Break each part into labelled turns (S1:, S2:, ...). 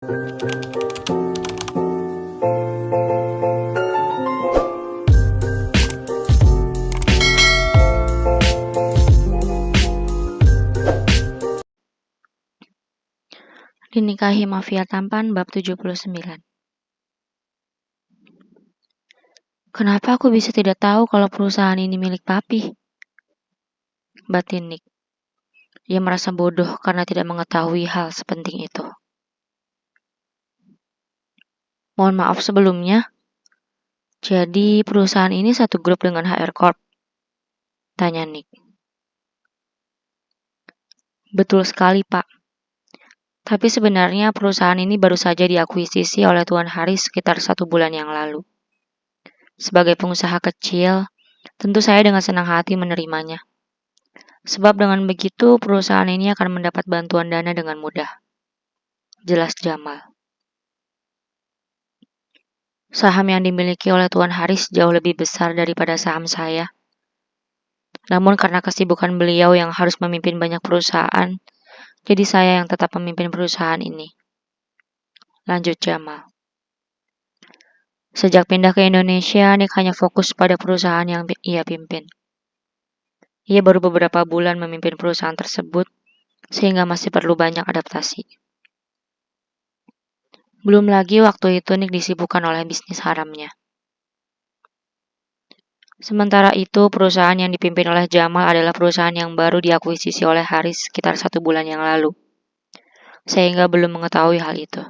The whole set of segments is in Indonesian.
S1: Dinikahi Mafia Tampan bab 79. Kenapa aku bisa tidak tahu kalau perusahaan ini milik Papi? Batin Nick. Ia merasa bodoh karena tidak mengetahui hal sepenting itu. Mohon maaf sebelumnya. Jadi perusahaan ini satu grup dengan HR Corp? Tanya Nick. Betul sekali, Pak. Tapi sebenarnya perusahaan ini baru saja diakuisisi oleh Tuan Haris sekitar 1 bulan yang lalu. Sebagai pengusaha kecil, tentu saya dengan senang hati menerimanya. Sebab dengan begitu perusahaan ini akan mendapat bantuan dana dengan mudah. Jelas Jamal. Saham yang dimiliki oleh Tuan Haris jauh lebih besar daripada saham saya. Namun karena kesibukan beliau yang harus memimpin banyak perusahaan, jadi saya yang tetap memimpin perusahaan ini. Lanjut Jamal. Sejak pindah ke Indonesia, Nick hanya fokus pada perusahaan yang ia pimpin. Ia baru beberapa bulan memimpin perusahaan tersebut, sehingga masih perlu banyak adaptasi. Belum lagi waktu itu Nick disibukkan oleh bisnis haramnya. Sementara itu, perusahaan yang dipimpin oleh Jamal adalah perusahaan yang baru diakuisisi oleh Haris sekitar 1 bulan yang lalu, sehingga belum mengetahui hal itu.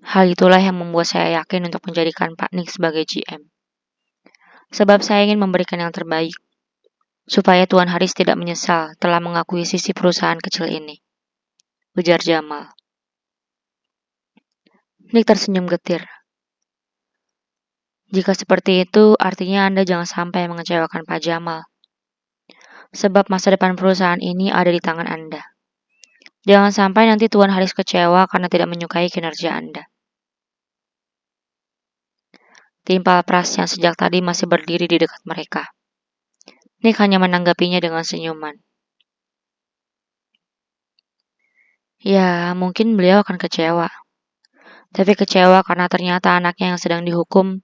S1: Hal itulah yang membuat saya yakin untuk menjadikan Pak Nick sebagai GM. Sebab saya ingin memberikan yang terbaik, supaya Tuan Haris tidak menyesal telah mengakuisisi perusahaan kecil ini. Ujar Jamal. Nick tersenyum getir. Jika seperti itu, artinya Anda jangan sampai mengecewakan Pak Jamal. Sebab masa depan perusahaan ini ada di tangan Anda. Jangan sampai nanti Tuan Haris kecewa karena tidak menyukai kinerja Anda. Timpal Pras yang sejak tadi masih berdiri di dekat mereka. Nick hanya menanggapinya dengan senyuman. Ya, mungkin beliau akan kecewa. Tapi kecewa karena ternyata anaknya yang sedang dihukum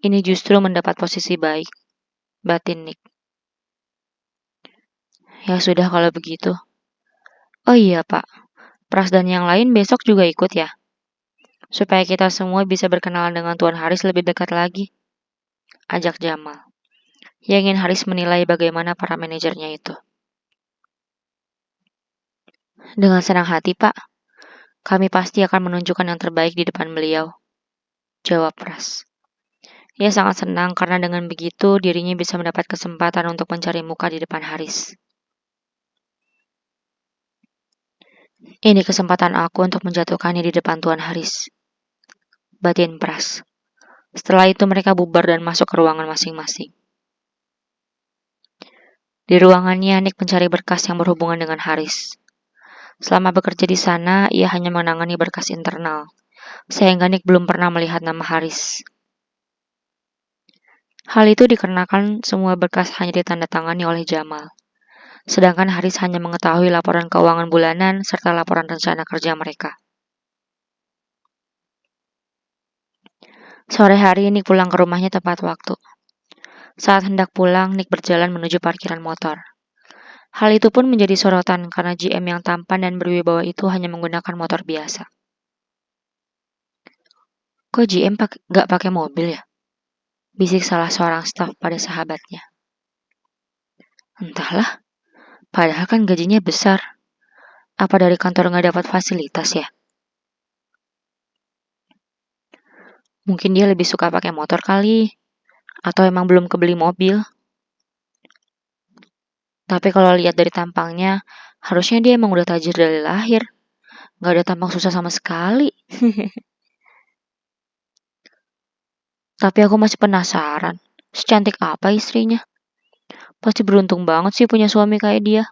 S1: ini justru mendapat posisi baik. Batin Nick. Ya sudah kalau begitu. Oh iya Pak, Pras dan yang lain besok juga ikut ya? Supaya kita semua bisa berkenalan dengan Tuan Haris lebih dekat lagi. Ajak Jamal. Ia ingin Haris menilai bagaimana para manajernya itu. Dengan senang hati Pak, kami pasti akan menunjukkan yang terbaik di depan beliau. Jawab Pras. Ia sangat senang karena dengan begitu dirinya bisa mendapat kesempatan untuk mencari muka di depan Haris. Ini kesempatan aku untuk menjatuhkannya di depan Tuan Haris. Batin Pras. Setelah itu mereka bubar dan masuk ke ruangan masing-masing. Di ruangannya, Nick mencari berkas yang berhubungan dengan Haris. Selama bekerja di sana, ia hanya menangani berkas internal, sehingga Nick belum pernah melihat nama Haris. Hal itu dikarenakan semua berkas hanya ditandatangani oleh Jamal. Sedangkan Haris hanya mengetahui laporan keuangan bulanan serta laporan rencana kerja mereka. Sore hari Nick pulang ke rumahnya tepat waktu. Saat hendak pulang, Nick berjalan menuju parkiran motor. Hal itu pun menjadi sorotan karena GM yang tampan dan berwibawa itu hanya menggunakan motor biasa. Kok GM gak pakai mobil ya? Bisik salah seorang staf pada sahabatnya. Entahlah, padahal kan gajinya besar. Apa dari kantor gak dapat fasilitas ya? Mungkin dia lebih suka pakai motor kali. Atau emang belum kebeli mobil. Tapi kalau lihat dari tampangnya, harusnya dia emang udah tajir dari lahir. Gak ada tampang susah sama sekali. Tapi aku masih penasaran, secantik apa istrinya? Pasti beruntung banget sih punya suami kayak dia.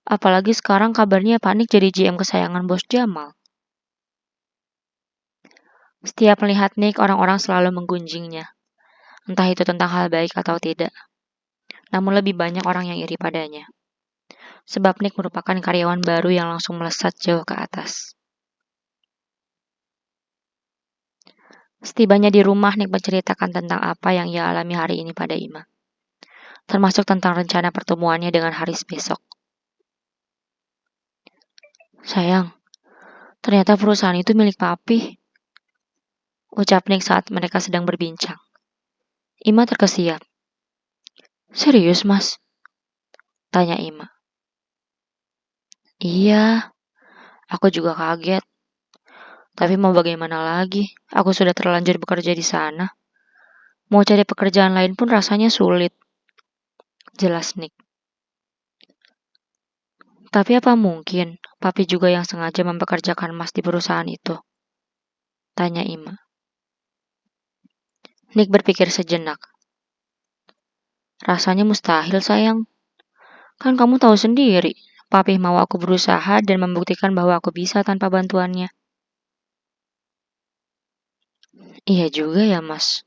S1: Apalagi sekarang kabarnya Panik jadi GM kesayangan bos Jamal. Setiap melihat Nick, orang-orang selalu menggunjingnya. Entah itu tentang hal baik atau tidak. Namun lebih banyak orang yang iri padanya. sebab Nick merupakan karyawan baru yang langsung melesat jauh ke atas. Setibanya di rumah, Nick menceritakan tentang apa yang ia alami hari ini pada Ima, termasuk tentang rencana pertemuannya dengan Haris besok. Sayang, ternyata perusahaan itu milik papi, ucap Nick saat mereka sedang berbincang. Ima terkesiap. Serius, Mas? Tanya Ima. Iya, aku juga kaget. Tapi mau bagaimana lagi? Aku sudah terlanjur bekerja di sana. Mau cari pekerjaan lain pun rasanya sulit. Jelas Nick. Tapi apa mungkin papi juga yang sengaja mempekerjakan Mas di perusahaan itu? Tanya Ima. Nick berpikir sejenak. Rasanya mustahil, sayang. Kan kamu tahu sendiri, papi mau aku berusaha dan membuktikan bahwa aku bisa tanpa bantuannya. Iya juga ya, Mas.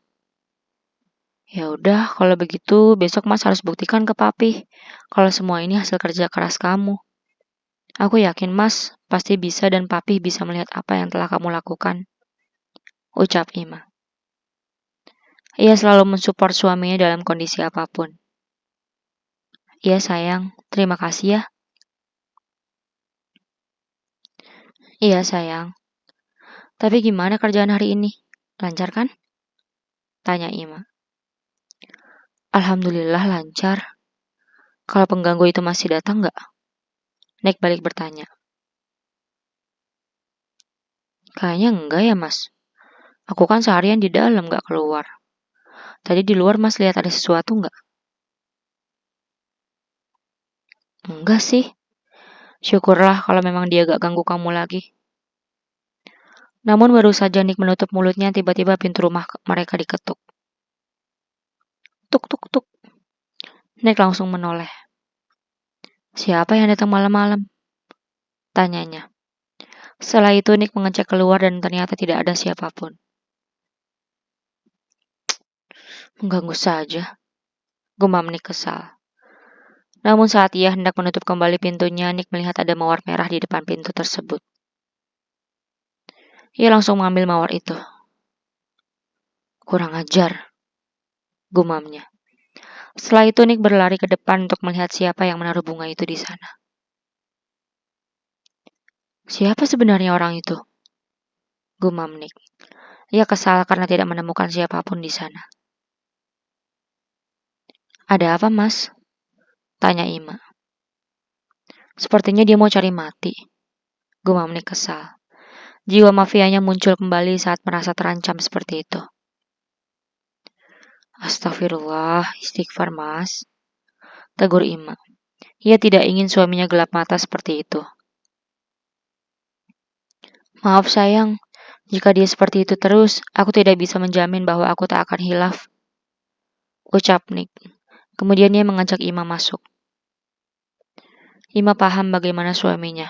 S1: Ya udah, kalau begitu besok Mas harus buktikan ke papi kalau semua ini hasil kerja keras kamu. Aku yakin Mas pasti bisa dan papi bisa melihat apa yang telah kamu lakukan. Ucap Ima. Ia selalu mensupport suaminya dalam kondisi apapun. Iya sayang, terima kasih ya. Iya sayang. Tapi gimana kerjaan hari ini? Lancar kan? Tanya Ima. Alhamdulillah lancar. Kalau pengganggu itu masih datang nggak? Nick balik bertanya. Kayaknya enggak ya Mas. Aku kan seharian di dalam nggak keluar. Tadi di luar Mas lihat ada sesuatu nggak? Enggak sih. Syukurlah kalau memang dia gak ganggu kamu lagi. Namun baru saja Nick menutup mulutnya tiba-tiba pintu rumah mereka diketuk. Tuk tuk tuk. Nick langsung menoleh. Siapa yang datang malam-malam? Tanyanya. Setelah itu Nick mengecek keluar dan ternyata tidak ada siapapun. Mengganggu saja. Gumam Nick kesal. Namun saat ia hendak menutup kembali pintunya, Nick melihat ada mawar merah di depan pintu tersebut. Ia langsung mengambil mawar itu. Kurang ajar, gumamnya. Setelah itu Nick berlari ke depan untuk melihat siapa yang menaruh bunga itu di sana. Siapa sebenarnya orang itu? Gumam Nick. Ia kesal karena tidak menemukan siapapun di sana. Ada apa, Mas? Tanya Ima. Sepertinya dia mau cari mati. Gumam Nick kesal. Jiwa mafianya muncul kembali saat merasa terancam seperti itu. Astagfirullah, istighfar Mas. Tegur Ima. Ia tidak ingin suaminya gelap mata seperti itu. Maaf sayang, jika dia seperti itu terus, aku tidak bisa menjamin bahwa aku tak akan hilaf. Ucap Nick. Kemudian ia mengajak Ima masuk. Ima paham bagaimana suaminya.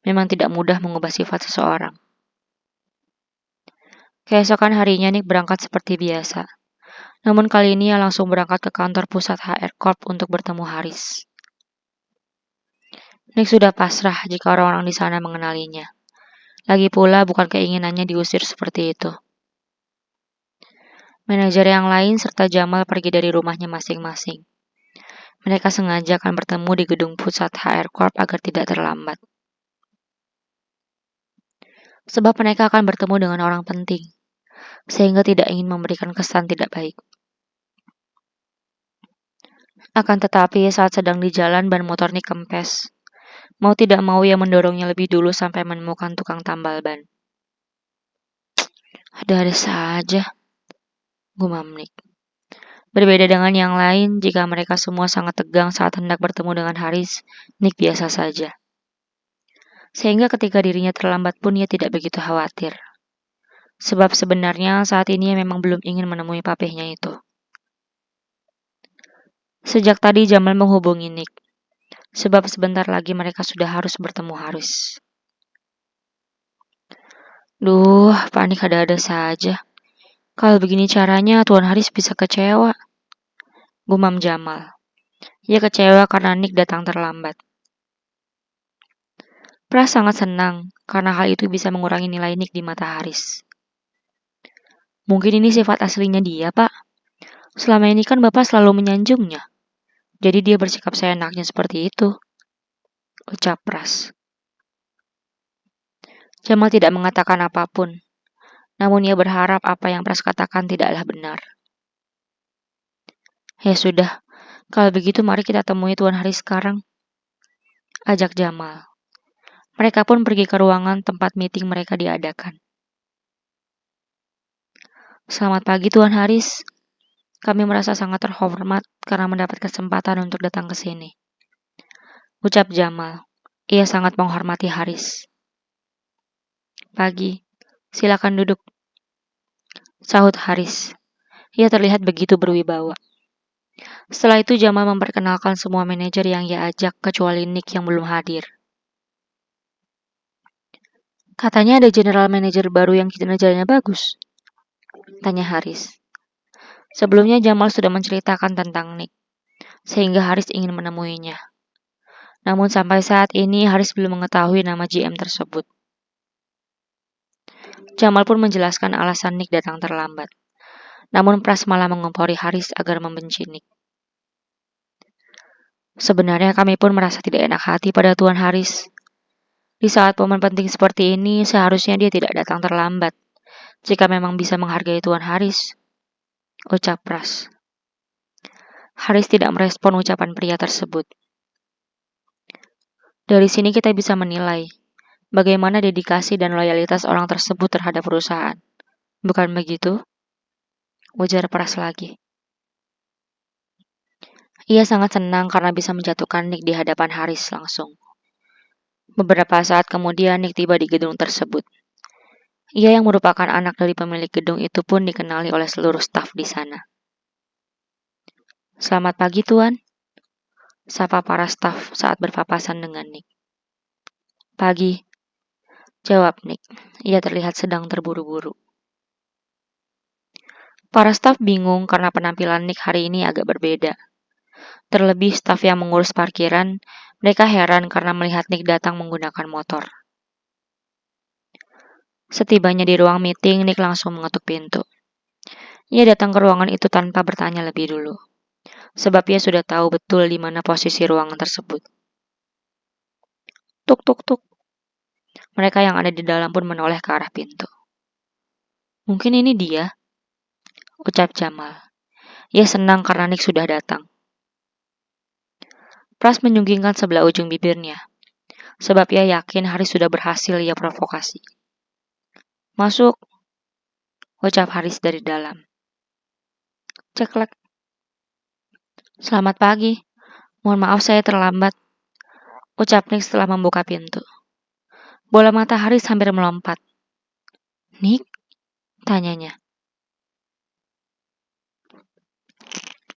S1: Memang tidak mudah mengubah sifat seseorang. Keesokan harinya Nick berangkat seperti biasa. Namun kali ini ia langsung berangkat ke kantor pusat HR Corp untuk bertemu Haris. Nick sudah pasrah jika orang-orang di sana mengenalinya. Lagi pula bukan keinginannya diusir seperti itu. Manajer yang lain serta Jamal pergi dari rumahnya masing-masing. Mereka sengaja akan bertemu di gedung pusat HR Corp agar tidak terlambat. Sebab mereka akan bertemu dengan orang penting, sehingga tidak ingin memberikan kesan tidak baik. Akan tetapi saat sedang di jalan ban motor Nick kempes. Mau tidak mau ia mendorongnya lebih dulu sampai menemukan tukang tambal ban. Ada saja, gumam Nick. Berbeda dengan yang lain, jika mereka semua sangat tegang saat hendak bertemu dengan Haris, Nick biasa saja. Sehingga ketika dirinya terlambat pun ia tidak begitu khawatir. Sebab sebenarnya saat ini ia memang belum ingin menemui papihnya itu. Sejak tadi Jamal menghubungi Nick. Sebab sebentar lagi mereka sudah harus bertemu Haris. Duh, panik ada-ada saja. Kalau begini caranya, Tuan Haris bisa kecewa. Gumam Jamal. Ia kecewa karena Nick datang terlambat. Pras sangat senang karena hal itu bisa mengurangi nilai Nick di mata Haris. Mungkin ini sifat aslinya dia, Pak. Selama ini kan Bapak selalu menyanjungnya. Jadi dia bersikap seenaknya seperti itu, ucap Pras. Jamal tidak mengatakan apapun, namun ia berharap apa yang Pras katakan tidaklah benar. Ya sudah, kalau begitu mari kita temui Tuan Haris sekarang, ajak Jamal. Mereka pun pergi ke ruangan tempat meeting mereka diadakan. Selamat pagi Tuan Haris. Kami merasa sangat terhormat karena mendapat kesempatan untuk datang ke sini, ucap Jamal. Ia sangat menghormati Haris. Pagi, silakan duduk, sahut Haris. Ia terlihat begitu berwibawa. Setelah itu Jamal memperkenalkan semua manajer yang ia ajak kecuali Nick yang belum hadir. Katanya ada general manager baru yang kinerjanya bagus, tanya Haris. Sebelumnya Jamal sudah menceritakan tentang Nick, sehingga Haris ingin menemuinya. Namun sampai saat ini Haris belum mengetahui nama GM tersebut. Jamal pun menjelaskan alasan Nick datang terlambat. Namun Pras malah mengompori Haris agar membenci Nick. Sebenarnya kami pun merasa tidak enak hati pada Tuan Haris. Di saat momen penting seperti ini, seharusnya dia tidak datang terlambat. Jika memang bisa menghargai Tuan Haris, ucap Pras. Haris tidak merespon ucapan pria tersebut. Dari sini kita bisa menilai bagaimana dedikasi dan loyalitas orang tersebut terhadap perusahaan. Bukan begitu? Ujar Pras lagi. Ia sangat senang karena bisa menjatuhkan Nick di hadapan Haris langsung. Beberapa saat kemudian Nick tiba di gedung tersebut. Ia yang merupakan anak dari pemilik gedung itu pun dikenali oleh seluruh staf di sana. Selamat pagi Tuan, sapa para staf saat berpapasan dengan Nick. Pagi, jawab Nick. Ia terlihat sedang terburu-buru. Para staf bingung karena penampilan Nick hari ini agak berbeda. Terlebih staf yang mengurus parkiran, mereka heran karena melihat Nick datang menggunakan motor. Setibanya di ruang meeting, Nick langsung mengetuk pintu. Ia datang ke ruangan itu tanpa bertanya lebih dulu, sebab ia sudah tahu betul di mana posisi ruangan tersebut. Tuk tuk tuk. Mereka yang ada di dalam pun menoleh ke arah pintu. Mungkin ini dia, ucap Jamal. Ia senang karena Nick sudah datang. Pras menyunggingkan sebelah ujung bibirnya, sebab ia yakin Haris sudah berhasil ia provokasi. Masuk, ucap Haris dari dalam. Ceklek. Selamat pagi. Mohon maaf saya terlambat, ucap Nick setelah membuka pintu. Bola mata Haris hampir melompat. Nick? Tanyanya.